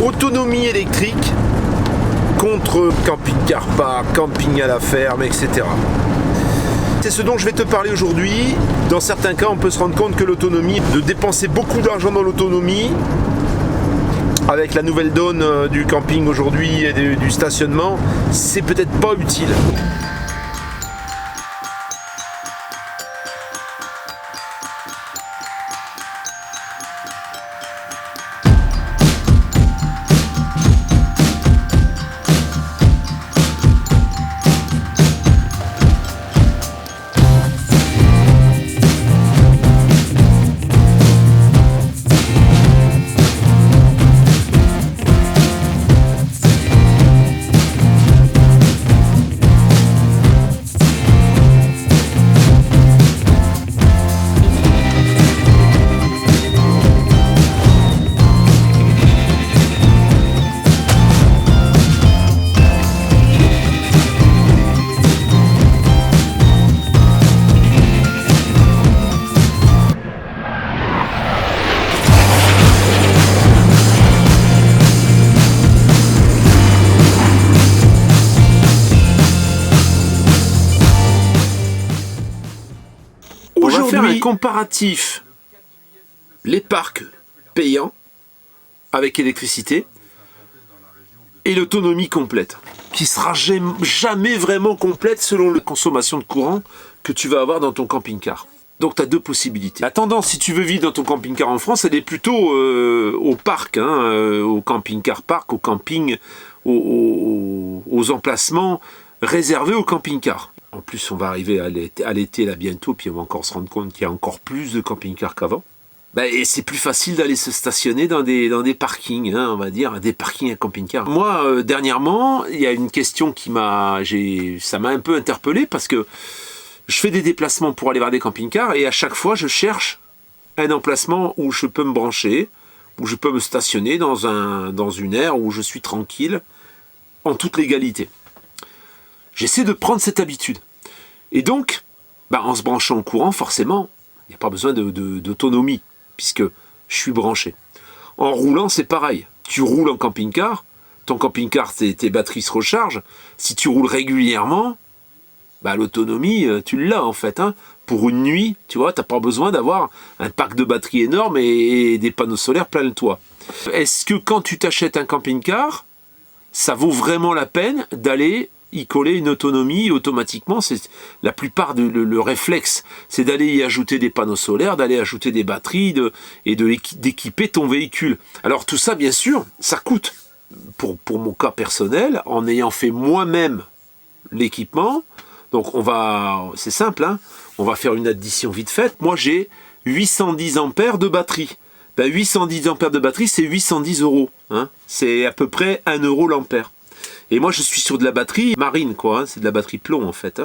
Autonomie électrique contre camping-car park, camping à la ferme, etc. C'est ce dont je vais te parler aujourd'hui. Dans certains cas, on peut se rendre compte que l'autonomie, de dépenser beaucoup d'argent dans l'autonomie, avec la nouvelle donne du camping aujourd'hui et du stationnement, c'est peut-être pas utile. Un comparatif, les parcs payants avec électricité et l'autonomie complète, qui sera jamais vraiment complète selon la consommation de courant que tu vas avoir dans ton camping-car. Donc tu as deux possibilités. La tendance, si tu veux vivre dans ton camping-car en France, elle est plutôt au parc, au camping-car parc, au camping, aux emplacements réservés au camping-car. En plus, on va arriver à l'été là bientôt, puis on va encore se rendre compte qu'il y a encore plus de camping-cars qu'avant. Et c'est plus facile d'aller se stationner dans des parkings, on va dire, des parkings à camping-car. Moi, dernièrement, il y a une question ça m'a un peu interpellé parce que je fais des déplacements pour aller voir des camping-cars et à chaque fois, je cherche un emplacement où je peux me brancher, où je peux me stationner dans une aire où je suis tranquille, en toute légalité. J'essaie de prendre cette habitude. Et donc, en se branchant au courant, forcément, il n'y a pas besoin d'autonomie, puisque je suis branché. En roulant, c'est pareil. Tu roules en camping-car, ton camping-car, tes batteries se rechargent. Si tu roules régulièrement, l'autonomie, tu l'as en fait. Pour une nuit, tu vois, tu n'as pas besoin d'avoir un pack de batteries énorme et des panneaux solaires plein le toit. Est-ce que quand tu t'achètes un camping-car, ça vaut vraiment la peine d'aller y coller une autonomie automatiquement? C'est la plupart le réflexe, c'est d'aller y ajouter des panneaux solaires, d'aller ajouter des batteries d'équiper ton véhicule. Alors tout ça, bien sûr, ça coûte. Pour mon cas personnel, en ayant fait moi-même l'équipement, donc c'est simple, on va faire une addition vite faite. Moi j'ai 810 ampères de batterie. 810 ampères de batterie, c'est 810 €. C'est à peu près 1 € l'ampère. Et moi, je suis sur de la batterie marine, quoi. C'est de la batterie plomb, en fait.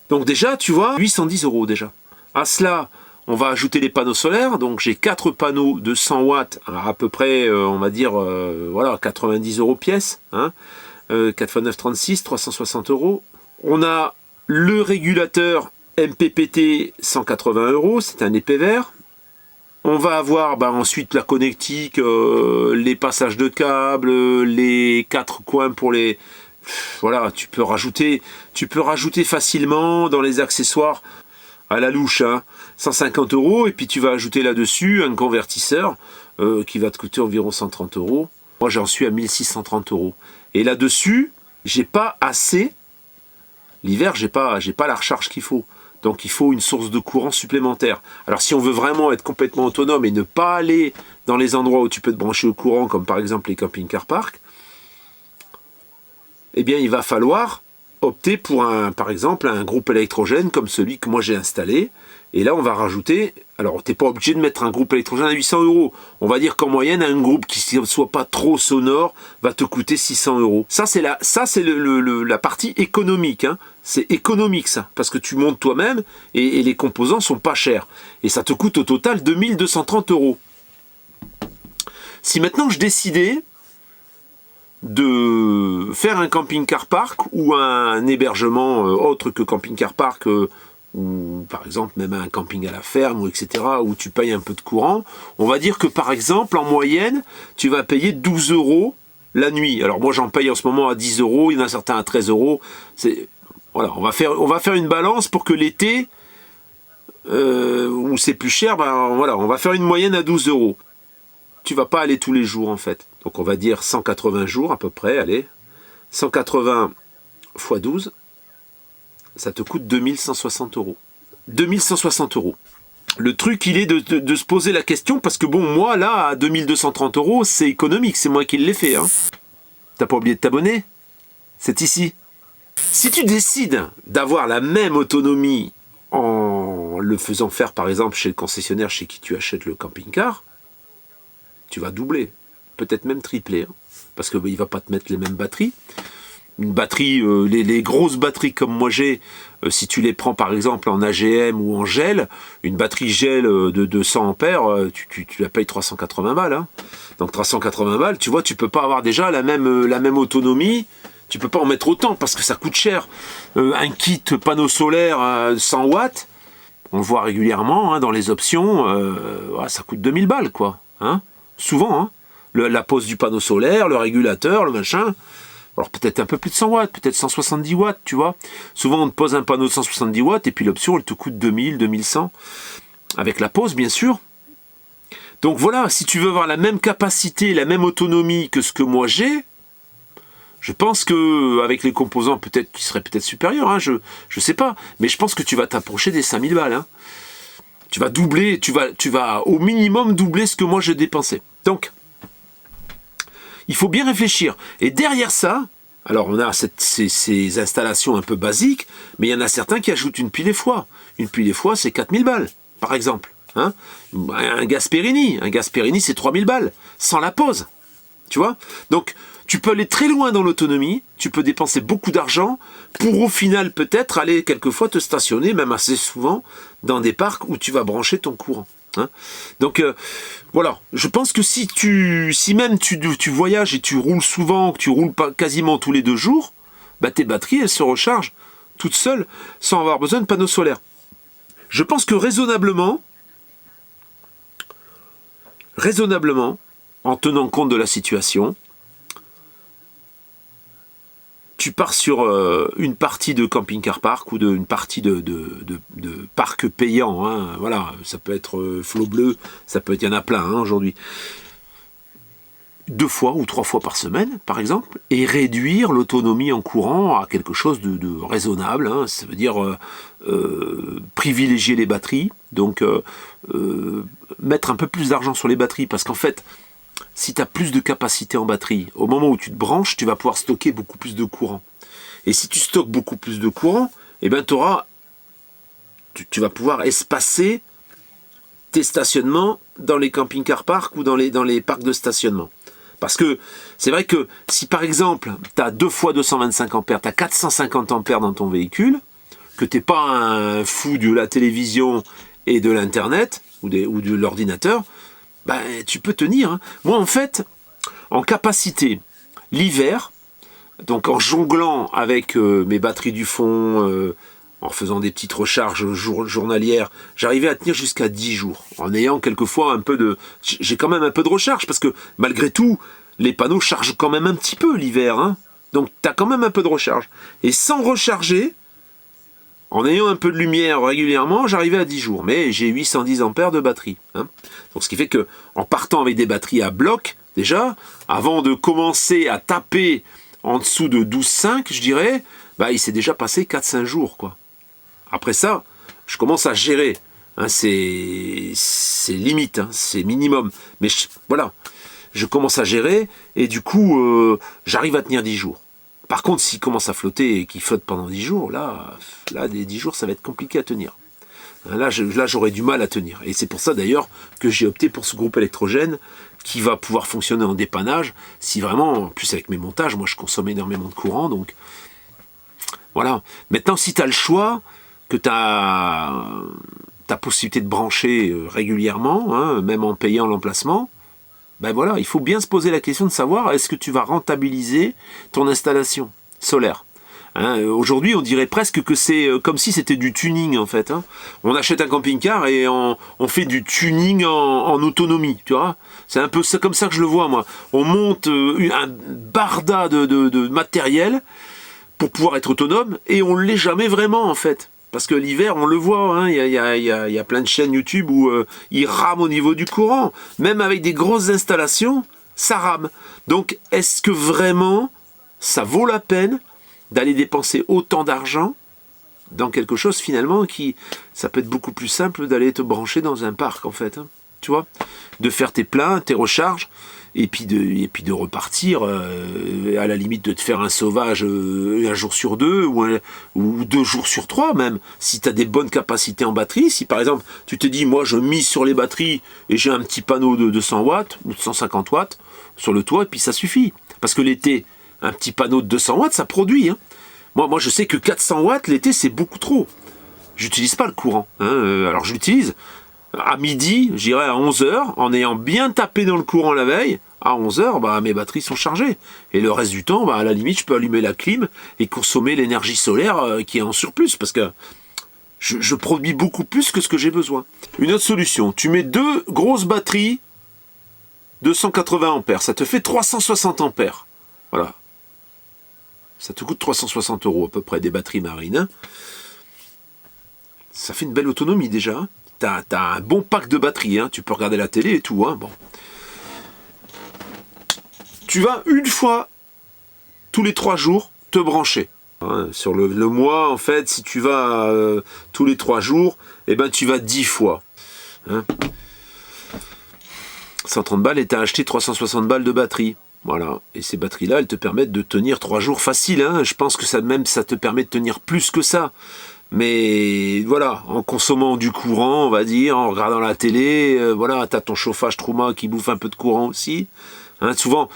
Donc déjà, tu vois, 810 € déjà. À cela, on va ajouter les panneaux solaires. Donc j'ai 4 panneaux de 100 watts, à peu près, on va dire, 90 € pièce. 4 x 9, 36, 360 €. On a le régulateur MPPT, 180 €. C'est un épais vert. On va avoir ensuite la connectique, les passages de câbles, les 4 coins pour les... Voilà, tu peux rajouter facilement dans les accessoires à la louche, 150 € et puis tu vas ajouter là-dessus un convertisseur qui va te coûter environ 130 €. Moi j'en suis à 1630 €. Et là-dessus, j'ai pas assez. L'hiver, j'ai pas la recharge qu'il faut. Donc il faut une source de courant supplémentaire. Alors si on veut vraiment être complètement autonome et ne pas aller dans les endroits où tu peux te brancher au courant, comme par exemple les camping-car parks, eh bien il va falloir opter pour par exemple un groupe électrogène comme celui que moi j'ai installé. Et là on va rajouter, alors tu n'es pas obligé de mettre un groupe électrogène à 800 €. On va dire qu'en moyenne un groupe qui ne soit pas trop sonore va te coûter 600 €. Ça c'est la partie économique. C'est économique ça, parce que tu montes toi-même et les composants sont pas chers. Et ça te coûte au total 2230 €. Si maintenant je décidais de faire un camping-car park ou un hébergement autre que camping-car park, ou par exemple même un camping à la ferme, ou etc., où tu payes un peu de courant, on va dire que par exemple, en moyenne, tu vas payer 12 € la nuit. Alors moi j'en paye en ce moment à 10 €, il y en a certains à 13 €. Voilà, on va faire une balance pour que l'été, où c'est plus cher, ben voilà, on va faire une moyenne à 12 €. Tu vas pas aller tous les jours en fait. Donc on va dire 180 jours à peu près, allez. 180 x 12, ça te coûte 2160 €. 2160 €. Le truc, il est de se poser la question, parce que bon, moi, là, à 2230 €, c'est économique, c'est moi qui l'ai fait. Hein. T'as pas oublié de t'abonner? C'est ici. Si tu décides d'avoir la même autonomie en le faisant faire, par exemple, chez le concessionnaire chez qui tu achètes le camping-car, tu vas doubler, peut-être même tripler, hein, parce qu'il ne va pas te mettre les mêmes batteries. Une batterie, les grosses batteries comme moi j'ai, si tu les prends par exemple en AGM ou en gel, une batterie gel de 200 ampères, tu la payes 380 balles. Hein. Donc 380 balles, tu vois, tu peux pas avoir déjà la même autonomie, tu peux pas en mettre autant parce que ça coûte cher. Un kit panneau solaire 100 watts, on le voit régulièrement hein, dans les options, ça coûte 2000 balles quoi. Hein. Souvent, hein. La pose du panneau solaire, le régulateur, le machin. Alors peut-être un peu plus de 100 watts, peut-être 170 watts, tu vois. Souvent on te pose un panneau de 170 watts et puis l'option elle te coûte 2000, 2100. Avec la pose bien sûr. Donc voilà, si tu veux avoir la même capacité, la même autonomie que ce que moi j'ai, je pense que avec les composants peut-être qui seraient peut-être supérieurs, hein, je sais pas. Mais je pense que tu vas t'approcher des 5000 balles. Hein. Tu vas doubler, tu vas au minimum doubler ce que moi j'ai dépensé. Donc, il faut bien réfléchir. Et derrière ça, alors on a ces installations un peu basiques, mais il y en a certains qui ajoutent une pile et foie. Une pile et foie, c'est 4000 balles, par exemple. Hein, un Gasperini c'est 3000 balles, sans la pose. Tu vois? Donc, tu peux aller très loin dans l'autonomie, tu peux dépenser beaucoup d'argent pour au final peut-être aller quelquefois te stationner, même assez souvent, dans des parcs où tu vas brancher ton courant. Hein. Donc voilà, je pense que si même tu voyages et tu roules souvent, que tu roules pas quasiment tous les 2 jours, bah tes batteries elles se rechargent toutes seules sans avoir besoin de panneaux solaires. Je pense que raisonnablement, en tenant compte de la situation, tu pars sur une partie de camping-car park ou une partie de parc payant. Hein, voilà, ça peut être Flot Bleu, il y en a plein hein, aujourd'hui. 2 fois ou 3 fois par semaine, par exemple, et réduire l'autonomie en courant à quelque chose de raisonnable. Hein, ça veut dire privilégier les batteries, donc mettre un peu plus d'argent sur les batteries, parce qu'en fait, si tu as plus de capacité en batterie, au moment où tu te branches, tu vas pouvoir stocker beaucoup plus de courant. Et si tu stockes beaucoup plus de courant, eh ben tu vas pouvoir espacer tes stationnements dans les camping-car parks ou dans les parcs de stationnement. Parce que c'est vrai que si par exemple, tu as 2 fois 225 ampères, tu as 450 ampères dans ton véhicule, que tu n'es pas un fou de la télévision et de l'internet ou de l'ordinateur, ben, tu peux tenir. Hein. Moi, en fait, en capacité, l'hiver, donc en jonglant avec mes batteries du fond, en faisant des petites recharges journalières, j'arrivais à tenir jusqu'à 10 jours, en ayant quelquefois un peu de... J'ai quand même un peu de recharge, parce que malgré tout, les panneaux chargent quand même un petit peu l'hiver. Hein. Donc, tu as quand même un peu de recharge. Et sans recharger, en ayant un peu de lumière régulièrement, j'arrivais à 10 jours. Mais j'ai 810 ampères de batterie. Hein. Donc ce qui fait que en partant avec des batteries à bloc, déjà, avant de commencer à taper en dessous de 12,5, je dirais, bah, il s'est déjà passé 4-5 jours. Quoi. Après ça, je commence à gérer. Hein, c'est limite, hein, c'est minimum. Mais voilà, je commence à gérer et du coup, j'arrive à tenir 10 jours. Par contre, s'il commence à flotter et qu'il flotte pendant 10 jours, là, les 10 jours, ça va être compliqué à tenir. Là, j'aurais du mal à tenir. Et c'est pour ça, d'ailleurs, que j'ai opté pour ce groupe électrogène qui va pouvoir fonctionner en dépannage. Si vraiment, en plus avec mes montages, moi, je consomme énormément de courant. Donc, voilà. Maintenant, si tu as le choix, que tu as possibilité de brancher régulièrement, hein, même en payant l'emplacement, ben voilà, il faut bien se poser la question de savoir est-ce que tu vas rentabiliser ton installation solaire. Hein, aujourd'hui, on dirait presque que c'est comme si c'était du tuning en fait. Hein. On achète un camping-car et on fait du tuning en autonomie, tu vois. C'est un peu comme ça que je le vois moi. On monte un barda de matériel pour pouvoir être autonome et on l'est jamais vraiment en fait. Parce que l'hiver, on le voit, hein, y a plein de chaînes YouTube où ils rament au niveau du courant. Même avec des grosses installations, ça rame. Donc, est-ce que vraiment ça vaut la peine d'aller dépenser autant d'argent dans quelque chose finalement qui... Ça peut être beaucoup plus simple d'aller te brancher dans un parc en fait. Hein, tu vois, de faire tes pleins, tes recharges, et puis de repartir, à la limite de te faire un sauvage un jour sur deux, ou 2 jours sur 3 même, si tu as des bonnes capacités en batterie. Si par exemple, tu te dis, moi je mise sur les batteries, et j'ai un petit panneau de 200 watts, ou de 150 watts, sur le toit, et puis ça suffit. Parce que l'été, un petit panneau de 200 watts, ça produit. Hein. Moi je sais que 400 watts, l'été, c'est beaucoup trop. J'utilise pas le courant. Hein. Alors je l'utilise à midi, j'irai à 11 h, en ayant bien tapé dans le courant la veille. À 11 h, bah, mes batteries sont chargées. Et le reste du temps, bah, à la limite, je peux allumer la clim et consommer l'énergie solaire qui est en surplus. Parce que je produis beaucoup plus que ce que j'ai besoin. Une autre solution, tu mets 2 grosses batteries de 180 ampères. Ça te fait 360 ampères. Voilà. Ça te coûte 360 € à peu près, des batteries marines. Hein. Ça fait une belle autonomie déjà. Hein. T'as un bon pack de batteries, hein. Tu peux regarder la télé et tout. Hein. Bon. Tu vas une fois tous les 3 jours te brancher. Hein. Sur le mois, en fait, si tu vas tous les 3 jours, eh ben, tu vas 10 fois. Hein. 130 balles et tu as acheté 360 balles de batterie. Voilà. Et ces batteries-là, elles te permettent de tenir 3 jours facile. Hein. Je pense que ça te permet de tenir plus que ça. Mais voilà, en consommant du courant, on va dire, en regardant la télé, voilà, t'as ton chauffage Truma qui bouffe un peu de courant aussi. Hein, souvent,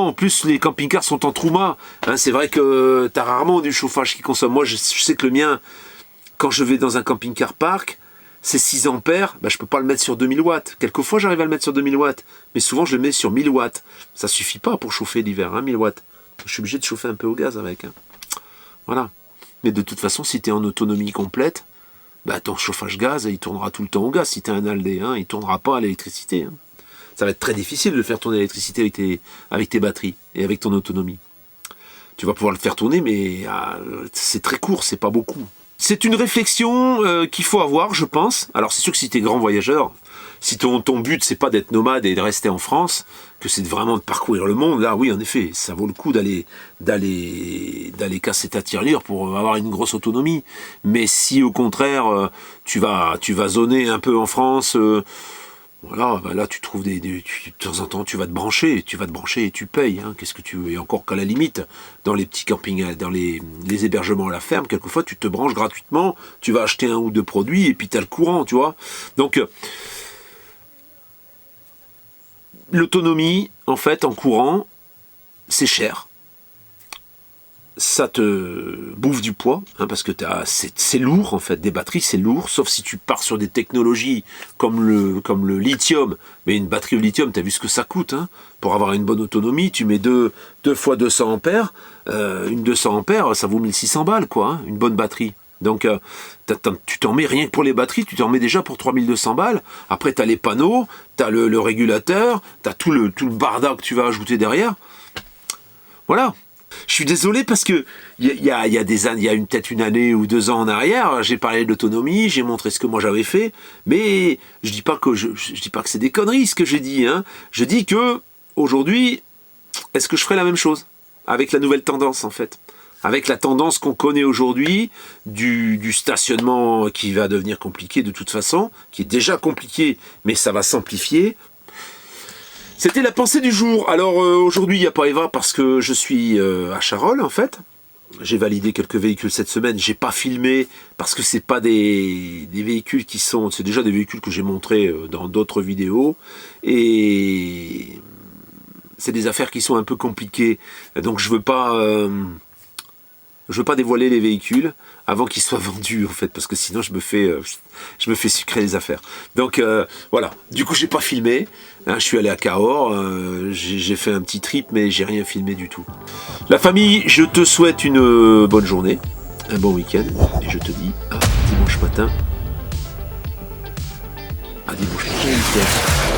en plus, les camping-cars sont en Truma. Hein, c'est vrai que t'as rarement du chauffage qui consomme. Moi, je sais que le mien, quand je vais dans un camping-car park, c'est 6 ampères, bah, je peux pas le mettre sur 2000 watts. Quelquefois, j'arrive à le mettre sur 2000 watts, mais souvent, je le mets sur 1000 watts. Ça suffit pas pour chauffer l'hiver, hein, 1000 watts. Je suis obligé de chauffer un peu au gaz avec. Hein. Voilà. Mais de toute façon, si tu es en autonomie complète, bah, ton chauffage gaz, il tournera tout le temps au gaz. Si tu es un Aldé, hein, il ne tournera pas à l'électricité. Hein. Ça va être très difficile de faire tourner l'électricité avec tes batteries et avec ton autonomie. Tu vas pouvoir le faire tourner, mais c'est très court, c'est pas beaucoup. C'est une réflexion qu'il faut avoir, je pense. Alors c'est sûr que si tu es grand voyageur, si ton but c'est pas d'être nomade et de rester en France, que c'est vraiment de parcourir le monde, là oui en effet, ça vaut le coup d'aller casser ta tirelire pour avoir une grosse autonomie. Mais si au contraire tu vas zoner un peu en France, voilà, bah là tu trouves de temps en temps tu vas te brancher et tu payes. Hein, qu'est-ce que tu veux? Et encore qu'à la limite, dans les petits campings, dans les hébergements à la ferme, quelquefois tu te branches gratuitement, tu vas acheter 1 ou 2 produits et puis tu as le courant, tu vois. Donc l'autonomie, en fait, en courant, c'est cher. Ça te bouffe du poids, hein, parce que c'est lourd, en fait. Des batteries, c'est lourd, sauf si tu pars sur des technologies comme le lithium. Mais une batterie au lithium, tu as vu ce que ça coûte. Hein, pour avoir une bonne autonomie, tu mets 2 fois 200 ampères. Une 200 ampères, ça vaut 1600 balles, quoi, hein, une bonne batterie. Donc, tu t'en mets rien que pour les batteries, tu t'en mets déjà pour 3200 balles. Après, tu as les panneaux, tu as le régulateur, tu as tout le barda que tu vas ajouter derrière. Voilà. Je suis désolé parce que il y a peut-être une année ou 2 ans en arrière, j'ai parlé de l'autonomie, j'ai montré ce que moi j'avais fait, mais je dis pas que c'est des conneries ce que j'ai dit. Hein. Je dis que aujourd'hui, est-ce que je ferai la même chose avec la nouvelle tendance en fait? Avec la tendance qu'on connaît aujourd'hui, du stationnement qui va devenir compliqué de toute façon, qui est déjà compliqué, mais ça va s'amplifier. C'était la pensée du jour. Alors aujourd'hui, il n'y a pas Eva parce que je suis à Charolles en fait. J'ai validé quelques véhicules cette semaine. J'ai pas filmé parce que c'est pas des véhicules qui sont... C'est déjà des véhicules que j'ai montrés dans d'autres vidéos. Et c'est des affaires qui sont un peu compliquées. Donc je veux pas dévoiler les véhicules avant qu'ils soient vendus en fait, parce que sinon je me fais sucrer les affaires. Donc voilà, du coup j'ai pas filmé, hein, je suis allé à Cahors, j'ai fait un petit trip mais j'ai rien filmé du tout. La famille, je te souhaite une bonne journée, un bon week-end, et je te dis à dimanche matin. À dimanche matin.